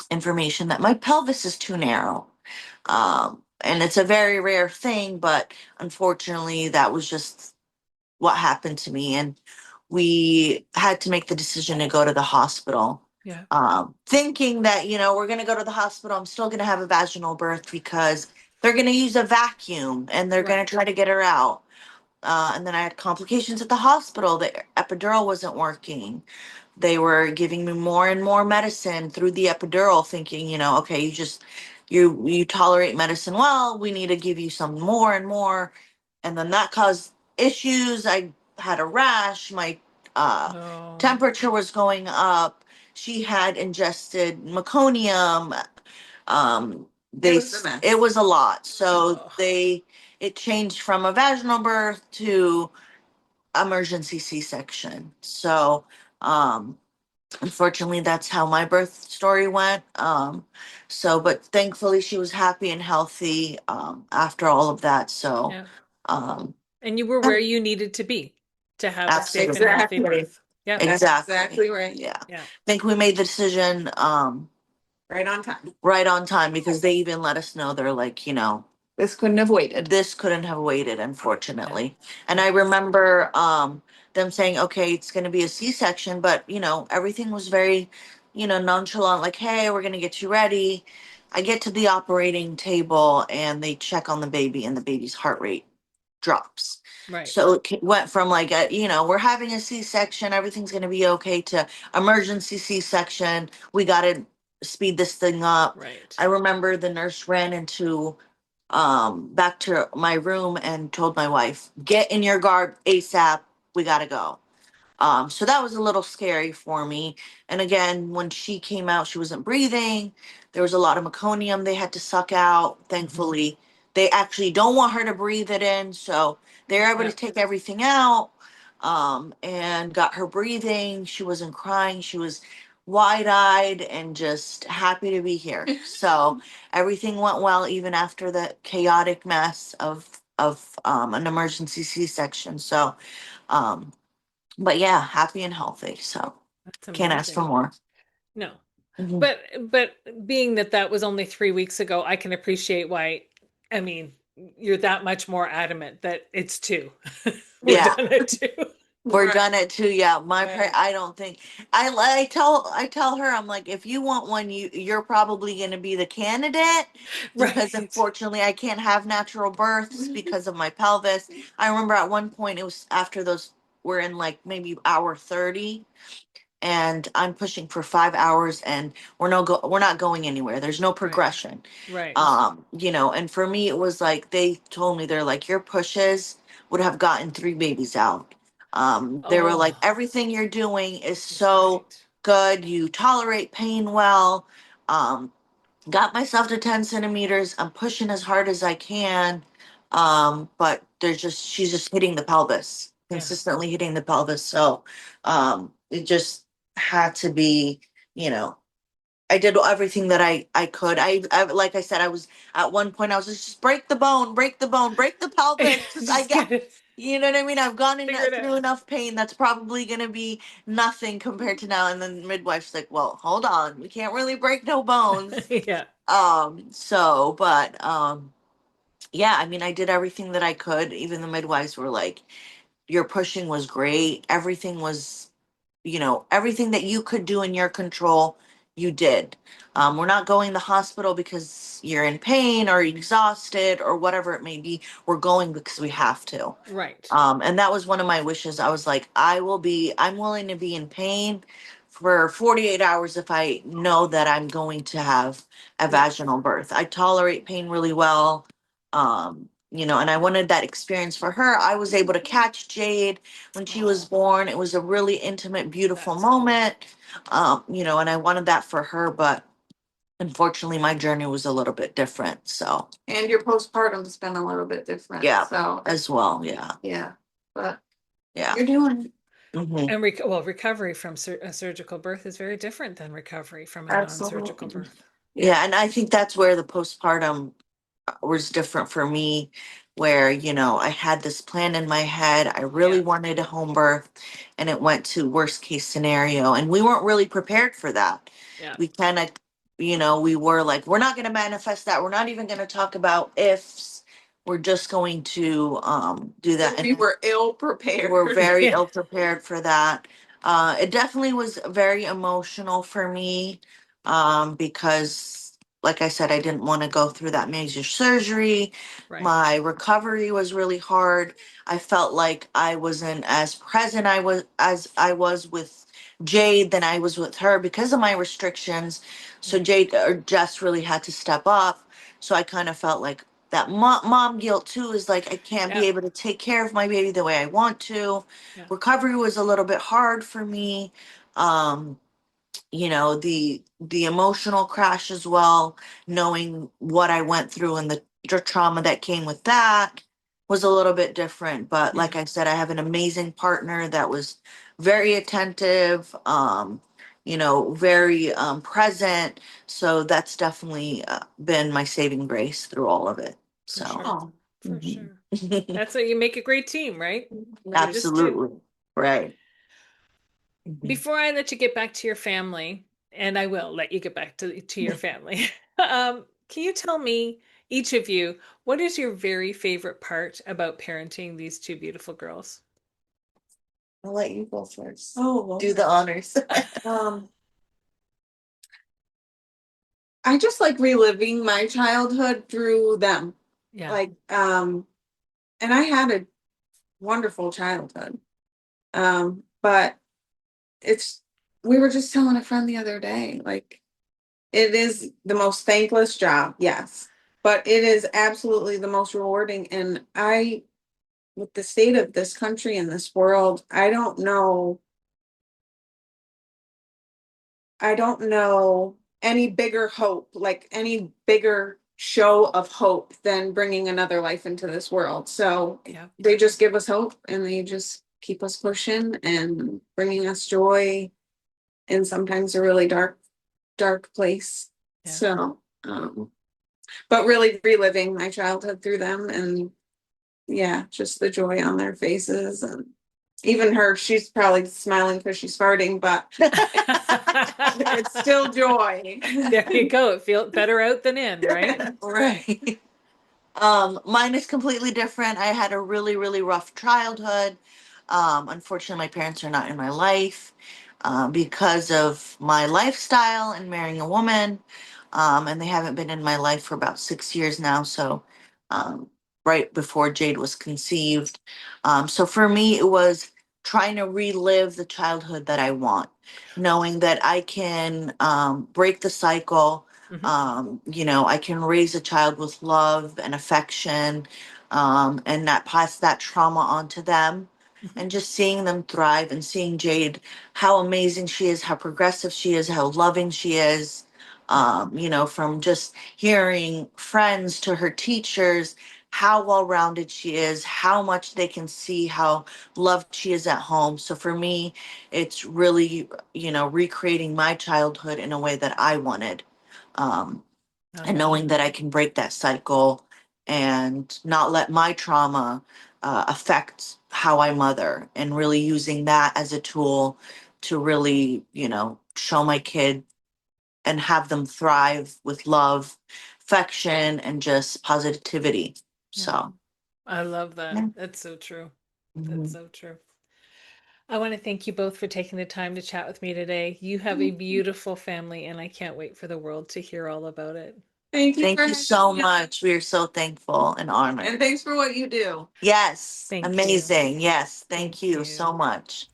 Speaker 2: information that my pelvis is too narrow. And it's a very rare thing, but unfortunately, that was just what happened to me. And we had to make the decision to go to the hospital.
Speaker 1: Yeah.
Speaker 2: Thinking that, we're going to go to the hospital. I'm still going to have a vaginal birth because they're going to use a vacuum and they're going
Speaker 1: Right.
Speaker 2: to try to get her out. And then I had complications at the hospital. The epidural wasn't working. They were giving me more and more medicine through the epidural, thinking, okay, you tolerate medicine well, we need to give you some more and more. And then that caused issues. I had a rash, my
Speaker 1: Oh.
Speaker 2: temperature was going up. She had ingested meconium.
Speaker 3: It was a mess.
Speaker 2: It was a lot. So
Speaker 1: Oh.
Speaker 2: it changed from a vaginal birth to emergency C-section. So, um, unfortunately, that's how my birth story went. But thankfully, she was happy and healthy after all of that. So,
Speaker 1: Yeah.
Speaker 2: um,
Speaker 1: And you were
Speaker 2: yeah,
Speaker 1: where you needed to be to have a safe and
Speaker 2: absolutely,
Speaker 1: healthy
Speaker 3: Exactly.
Speaker 1: birth. Yeah.
Speaker 3: That's
Speaker 2: exactly,
Speaker 3: exactly right.
Speaker 2: yeah. I
Speaker 1: Yeah.
Speaker 2: think we made the decision.
Speaker 3: Right on time.
Speaker 2: right on time, because they even let us know, they're like,
Speaker 3: This couldn't have waited.
Speaker 2: this couldn't have waited, unfortunately. And I remember them saying, okay, it's going to be a C-section, but everything was very, nonchalant, like, hey, we're going to get you ready. I get to the operating table and they check on the baby and the baby's heart rate drops.
Speaker 1: Right.
Speaker 2: So it went from like we're having a C-section, everything's going to be okay, to emergency C-section. We got to speed this thing up.
Speaker 1: Right.
Speaker 2: I remember the nurse ran into back to my room and told my wife, get in your guard ASAP, we got to go. So that was a little scary for me. And again, when she came out, she wasn't breathing. There was a lot of meconium they had to suck out. Thankfully, they actually don't want her to breathe it in. So they're able to take everything out, and got her breathing. She wasn't crying. She was wide-eyed and just happy to be here. So everything went well, even after the chaotic mess of an emergency C-section. So, um, but yeah, happy and healthy. So
Speaker 1: That's
Speaker 2: can't ask for
Speaker 1: amazing.
Speaker 2: more.
Speaker 1: No.
Speaker 2: Mhm.
Speaker 1: But being that was only 3 weeks ago, I can appreciate why, I mean, you're that much more adamant that it's two. We're
Speaker 2: Yeah,
Speaker 1: done at two.
Speaker 2: we're
Speaker 3: Right.
Speaker 2: done at 2. Yeah,
Speaker 1: Right.
Speaker 2: I don't think I tell her, I'm like, if you want one, you're probably going to be the candidate, because
Speaker 1: Right.
Speaker 2: unfortunately I can't have natural births because of my pelvis. I remember at one point, it was after those, we're in like maybe hour 30, and I'm pushing for 5 hours, and we're not going anywhere. There's no progression.
Speaker 1: Right.
Speaker 2: And for me it was like, they told me, they're like, your pushes would have gotten 3 babies out. They were like,
Speaker 1: Oh,
Speaker 2: everything you're doing is
Speaker 1: that's
Speaker 2: so
Speaker 1: great.
Speaker 2: good. You tolerate pain well. Got myself to 10 centimeters. I'm pushing as hard as I can. But she's just hitting the pelvis,
Speaker 1: Yeah.
Speaker 2: consistently hitting the pelvis. So, it just had to be, you know, I did everything that I could. Like I said, I was at one point, I was just break the bone, break the bone, break the pelvis. Cause I
Speaker 1: Just
Speaker 2: get,
Speaker 1: get it
Speaker 2: you know what I mean? I've gone
Speaker 1: figured
Speaker 2: through
Speaker 1: out.
Speaker 2: enough pain. That's probably going to be nothing compared to now. And then the midwife's like, well, hold on. We can't really break no bones.
Speaker 1: Yeah.
Speaker 2: But yeah, I mean, I did everything that I could. Even the midwives were like, your pushing was great. Everything was, everything that you could do in your control, you did. We're not going to the hospital because you're in pain or exhausted or whatever it may be. We're going because we have to.
Speaker 1: Right.
Speaker 2: And that was one of my wishes. I was like, I'm willing to be in pain for 48 hours if I know that I'm going to have a
Speaker 1: Yeah.
Speaker 2: vaginal birth. I tolerate pain really well. And I wanted that experience for her. I was able to catch Jade when she was born. It was a really intimate, beautiful
Speaker 1: That's cool.
Speaker 2: moment. And I wanted that for her, but unfortunately my journey was a little bit different. So
Speaker 3: And your postpartum's been a little bit different.
Speaker 2: yeah,
Speaker 3: So
Speaker 2: as well. Yeah.
Speaker 3: yeah, but
Speaker 2: Yeah.
Speaker 3: you're doing it.
Speaker 2: Hmm.
Speaker 1: And recovery from a surgical birth is very different than recovery from a non-surgical
Speaker 3: Absolutely.
Speaker 1: birth.
Speaker 2: Yeah. And I think that's where the postpartum was different for me, where, I had this plan in my head. I really
Speaker 1: Yeah.
Speaker 2: wanted a home birth, and it went to worst case scenario. And we weren't really prepared for that.
Speaker 1: Yeah.
Speaker 2: We kind of, we were like, we're not going to manifest that. We're not even going to talk about ifs. We're just going to do that.
Speaker 3: We
Speaker 2: And
Speaker 3: were ill
Speaker 2: we
Speaker 3: prepared.
Speaker 2: were very
Speaker 1: Yeah.
Speaker 2: ill prepared for that. It definitely was very emotional for me, because, like I said, I didn't want to go through that major surgery.
Speaker 1: Right.
Speaker 2: My recovery was really hard. I felt like I wasn't as present as I was with Jade than I was with her because of my restrictions. So
Speaker 1: Right.
Speaker 2: Jade or Jess really had to step up. So I kind of felt like that mom guilt too, is like, I can't be
Speaker 1: Yeah.
Speaker 2: able to take care of my baby the way I want to.
Speaker 1: Yeah.
Speaker 2: Recovery was a little bit hard for me. Um, the emotional crash as well, knowing what I went through and the trauma that came with that was a little bit different. But
Speaker 1: Yeah.
Speaker 2: like I said, I have an amazing partner that was very attentive, very present. So that's definitely been my saving grace through all of it.
Speaker 1: For
Speaker 2: So,
Speaker 1: sure.
Speaker 3: Oh,
Speaker 1: For
Speaker 2: mhm.
Speaker 1: sure. That's how you make a great team, right? You just do.
Speaker 2: Absolutely. Right. Mhm.
Speaker 1: Before I let you get back to your family, and I will let you get back to your family. Can you tell me, each of you, what is your very favorite part about parenting these two beautiful girls?
Speaker 2: I'll let you go first.
Speaker 3: Oh,
Speaker 2: Do the honors.
Speaker 3: um, I just like reliving my childhood through them.
Speaker 1: Yeah.
Speaker 3: Like, and I had a wonderful childhood. But we were just telling a friend the other day, like, it is the most thankless job, yes, but it is absolutely the most rewarding. And with the state of this country and this world, I don't know any bigger hope, like any bigger show of hope than bringing another life into this world. So
Speaker 1: Yeah.
Speaker 3: they just give us hope and they just keep us pushing and bringing us joy in sometimes a really dark place.
Speaker 1: Yeah.
Speaker 3: So, but really reliving my childhood through them, and yeah, just the joy on their faces. And even her, she's probably smiling because she's farting, but it's still joy.
Speaker 1: There you go. It feels better out than in, right?
Speaker 2: Right. Mine is completely different. I had a really, really rough childhood. Unfortunately, my parents are not in my life because of my lifestyle and marrying a woman. And they haven't been in my life for about 6 years now. So, um, right before Jade was conceived. So for me, it was trying to relive the childhood that I want, knowing that I can break the cycle. I can raise a child with love and affection, and not pass that trauma on to them. And just seeing them thrive and seeing Jade, how amazing she is, how progressive she is, how loving she is. From just hearing friends to her teachers, how well rounded she is, how much they can see how loved she is at home. So for me, it's really, recreating my childhood in a way that I wanted. Um, and knowing that I can break that cycle and not let my trauma affect how I mother, and really using that as a tool to really, show my kid and have them thrive with love, affection, and just positivity.
Speaker 1: Yeah.
Speaker 2: So,
Speaker 1: I love that.
Speaker 2: yeah.
Speaker 1: That's so true. That's
Speaker 2: Mhm.
Speaker 1: so true. I want to thank you both for taking the time to chat with me today. You have a beautiful family, and I can't wait for the world to hear all about it.
Speaker 3: Thank you.
Speaker 2: Thank you so much. We are so thankful and honored.
Speaker 3: And thanks for what you do.
Speaker 2: Yes.
Speaker 1: Thank you.
Speaker 2: Amazing. Yes. Thank you
Speaker 1: you.
Speaker 2: so much.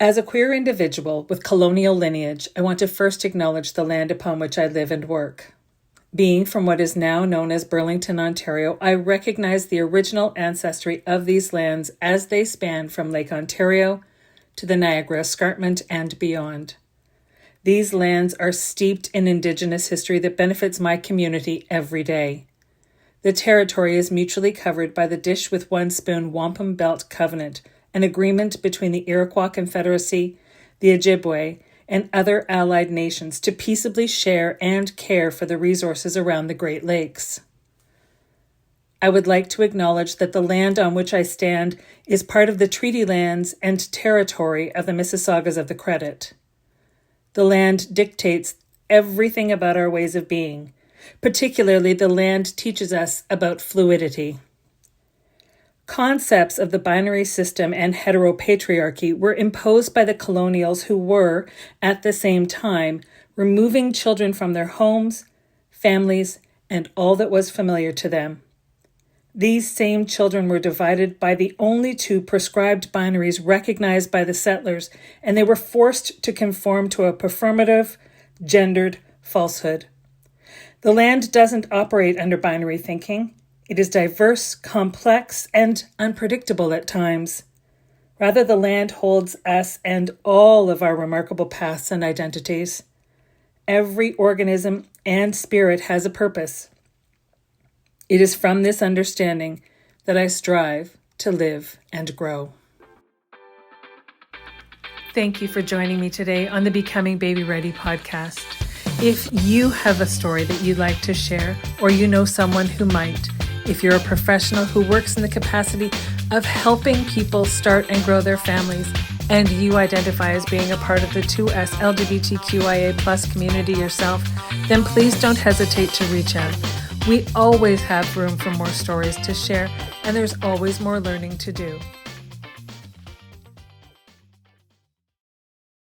Speaker 1: As a queer individual with colonial lineage, I want to first acknowledge the land upon which I live and work. Being from what is now known as Burlington, Ontario, I recognize the original ancestry of these lands as they span from Lake Ontario to the Niagara Escarpment and beyond. These lands are steeped in Indigenous history that benefits my community every day. The territory is mutually covered by the Dish with One Spoon Wampum Belt Covenant, an agreement between the Iroquois Confederacy, the Ojibwe, and other allied nations to peaceably share and care for the resources around the Great Lakes. I would like to acknowledge that the land on which I stand is part of the treaty lands and territory of the Mississaugas of the Credit. The land dictates everything about our ways of being. Particularly, the land teaches us about fluidity. Concepts of the binary system and heteropatriarchy were imposed by the colonials who were, at the same time, removing children from their homes, families, and all that was familiar to them. These same children were divided by the only two prescribed binaries recognized by the settlers, and they were forced to conform to a performative, gendered falsehood. The land doesn't operate under binary thinking. It is diverse, complex, and unpredictable at times. Rather, the land holds us and all of our remarkable paths and identities. Every organism and spirit has a purpose. It is from this understanding that I strive to live and grow. Thank you for joining me today on the Becoming Baby Ready podcast. If you have a story that you'd like to share, or you know someone who might, if you're a professional who works in the capacity of helping people start and grow their families, and you identify as being a part of the 2S LGBTQIA plus community yourself, then please don't hesitate to reach out. We always have room for more stories to share, and there's always more learning to do.